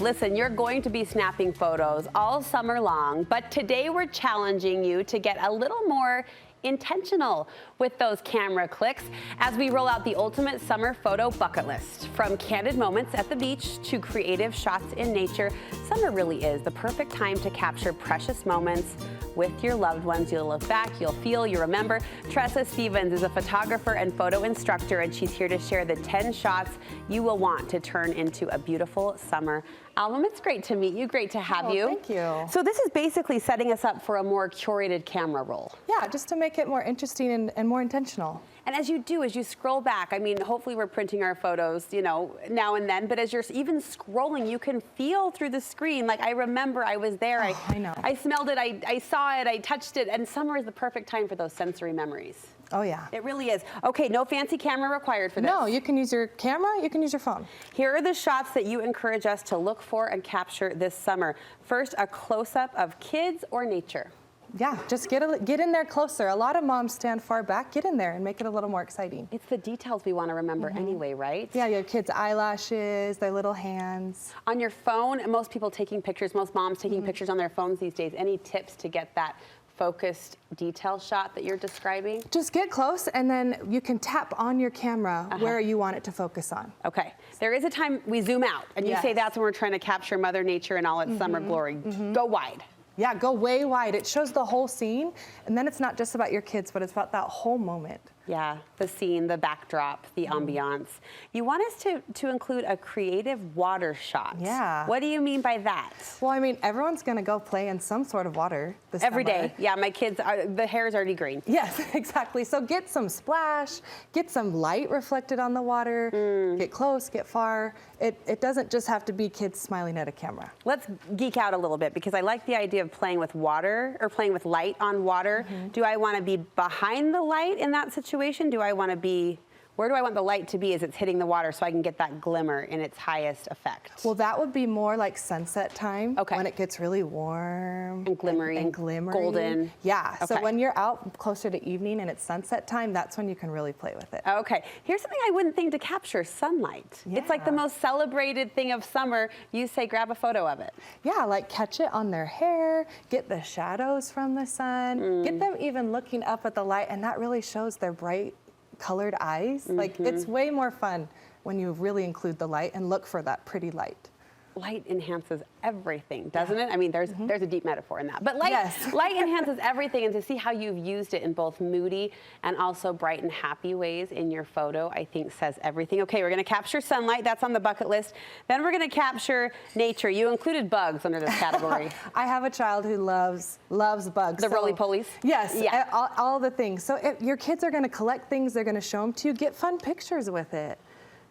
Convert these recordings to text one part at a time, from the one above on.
Listen, you're going to be snapping photos all summer long, but today we're challenging you to get a little more intentional with those camera clicks as we roll out the ultimate summer photo bucket list. From candid moments at the beach to creative shots in nature, summer really is the perfect time to capture precious moments with your loved ones. You'll look back, you'll feel, you remember. Tressa Stevens is a photographer and photo instructor, and she's here to share the 10 shots you will want to turn into a beautiful summer album. It's great to meet you. Great to have you. Thank you. So this is basically setting us up for a more curated camera roll. Yeah, just to make it more interesting and more intentional. And as you scroll back, I mean, hopefully we're printing our photos, you know, now and then, but as you're even scrolling, you can feel through the screen. Like, I remember I was there. Oh, I know. I smelled it, I saw it, I touched it, and summer is the perfect time for those sensory memories. Oh, yeah. It really is. Okay, no fancy camera required for this. No, you can use your camera, you can use your phone. Here are the shots that you encourage us to look for and capture this summer. First, a close-up of kids or nature. Yeah, just get in there closer. A lot of moms stand far back. Get in there and make it a little more exciting. It's the details we want to remember anyway, right? Yeah, your kids' eyelashes, their little hands. On your phone, most people taking pictures, most moms taking pictures on their phones these days. Any tips to get that focused detail shot that you're describing? Just get close, and then you can tap on your camera where you want it to focus on. Okay. There is a time we zoom out, and you say that's when we're trying to capture Mother Nature in all its summer glory. Go wide. Yeah, go way wide. It shows the whole scene, and then it's not just about your kids, but it's about that whole moment. Yeah, the scene, the backdrop, the ambiance. You want us to include a creative water shot. Yeah. What do you mean by that? Well, I mean, everyone's gonna go play in some sort of water this Every summer. day. Yeah, my kids, the hair is already green. Yes, exactly. So get some splash, get some light reflected on the water, get close, get far. It doesn't just have to be kids smiling at a camera. Let's geek out a little bit, because I like the idea of playing with water or playing with light on water. Do I want to be behind the light in that situation? Do I want to be, where do I want the light to be as it's hitting the water so I can get that glimmer in its highest effect? Well, that would be more like sunset time, when it gets really warm and glimmery and glimmery, golden. Yeah. So when you're out closer to evening and it's sunset time, that's when you can really play with it. Okay. Here's something I wouldn't think to capture: sunlight. It's like the most celebrated thing of summer. You say grab a photo of it. Yeah, like catch it on their hair, get the shadows from the sun, get them even looking up at the light, and that really shows their bright colored eyes. Like, it's way more fun when you really include the light and look for that pretty light. Light enhances everything, doesn't it? I mean, there's a deep metaphor in that. But light enhances everything, and to see how you've used it in both moody and also bright and happy ways in your photo, I think says everything. Okay, we're gonna capture sunlight. That's on the bucket list. Then we're gonna capture nature. You included bugs under this category. I have a child who loves bugs. The roly-polies? Yes, yeah. all the things. So if your kids are gonna collect things, they're gonna show them to you, get fun pictures with it.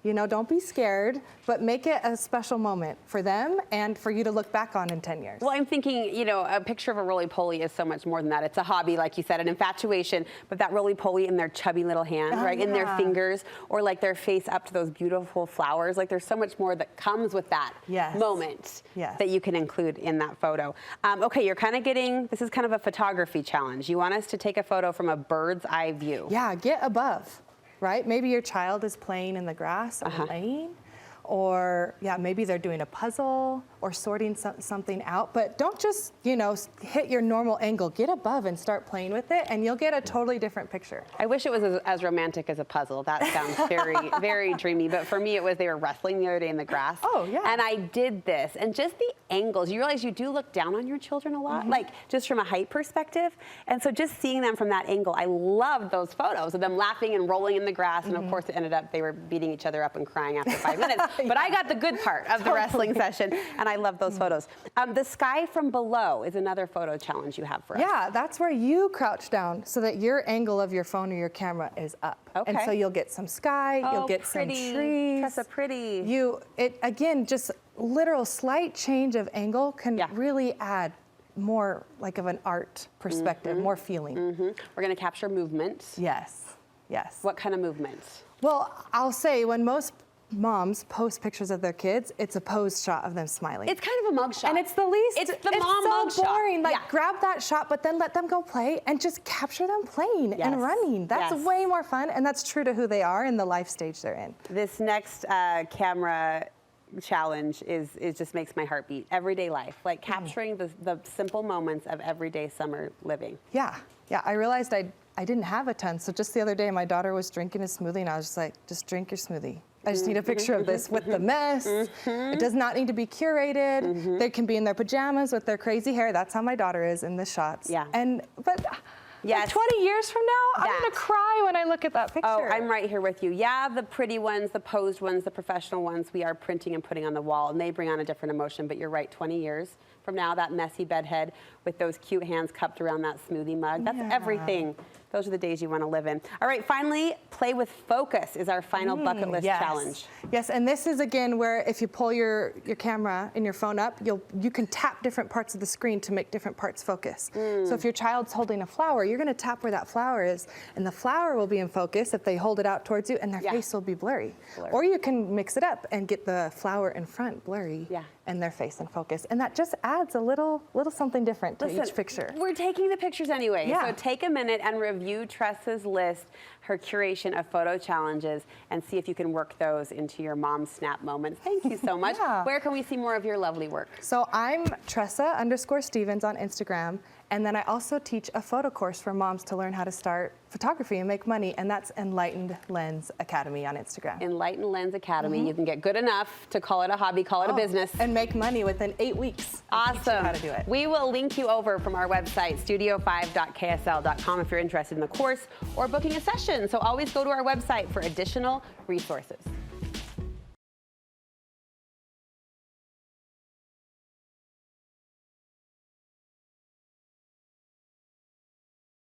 You know, don't be scared, but make it a special moment for them and for you to look back on in 10 years. Well, I'm thinking, you know, a picture of a roly-poly is so much more than that. It's a hobby, like you said, an infatuation, but that roly-poly in their chubby little hand, right, in their fingers, or like their face up to those beautiful flowers. Like, there's so much more that comes with that moment that you can include in that photo. Okay, you're kind of getting, this is kind of a photography challenge. You want us to take a photo from a bird's eye view. Yeah, get above. Right? Maybe your child is playing in the grass or playing, or maybe they're doing a puzzle or sorting something out, but don't just, you know, hit your normal angle. Get above and start playing with it, and you'll get a totally different picture. I wish it was as romantic as a puzzle. That sounds very, very dreamy, but for me it was they were wrestling the other day in the grass. Oh, yeah. And I did this, and just the angles, you realize you do look down on your children a lot, like just from a height perspective, and so just seeing them from that angle, I loved those photos of them laughing and rolling in the grass, and of course it ended up they were beating each other up and crying after 5 minutes, but I got the good part of the wrestling session, and I love those photos. The sky from below is another photo challenge you have for us. Yeah, that's where you crouch down so that your angle of your phone or your camera is up. Okay. And so you'll get some sky, you'll get some trees. That's pretty. Again, just literal slight change of angle can really add more like of an art perspective, more feeling. We're gonna capture movement. Yes, yes. What kind of movement? Well, I'll say when most moms post pictures of their kids, it's a posed shot of them smiling. It's kind of a mug shot. And it's the least, it's the mom mug so boring. Shot. Like, grab that shot, but then let them go play and just capture them playing and running. That's way more fun, and that's true to who they are and the life stage they're in. This next camera challenge is just makes my heart beat. Everyday life, like capturing the simple moments of everyday summer living. Yeah, I realized I didn't have a ton. So just the other day, my daughter was drinking a smoothie, and I was just like, just drink your smoothie. I just need a picture of this with the mess. It does not need to be curated. They can be in their pajamas with their crazy hair. That's how my daughter is in the shots. Yeah. But Yes. like 20 years from now, I'm gonna cry when I look at that picture. Oh, I'm right here with you. Yeah, the pretty ones, the posed ones, the professional ones, we are printing and putting on the wall, and they bring on a different emotion. But you're right, 20 years from now, that messy bedhead with those cute hands cupped around that smoothie mug, that's everything. Those are the days you want to live in. All right, finally, play with focus is our final bucket list challenge. Yes, and this is again where if you pull your camera and your phone up, you can tap different parts of the screen to make different parts focus. So if your child's holding a flower, you're going to tap where that flower is, and the flower will be in focus if they hold it out towards you, and their face will be blurry. Or you can mix it up and get the flower in front blurry and their face in focus, and that just adds a little something different to each picture. We're taking the pictures anyway, so take a minute and review Tressa's list, her curation of photo challenges, and see if you can work those into your mom snap moments. Thank you so much. Where can we see more of your lovely work? So I'm Tressa_Stevens on Instagram, and then I also teach a photo course for moms to learn how to start photography and make money, and that's Enlightened Lens Academy on Instagram. Enlightened Lens Academy. You can get good enough to call it a hobby, call it a business. And make money within 8 weeks. Awesome. How to do it. We will link you over from our website, studio5.ksl.com, if you're interested in the course or booking a session. So always go to our website for additional resources.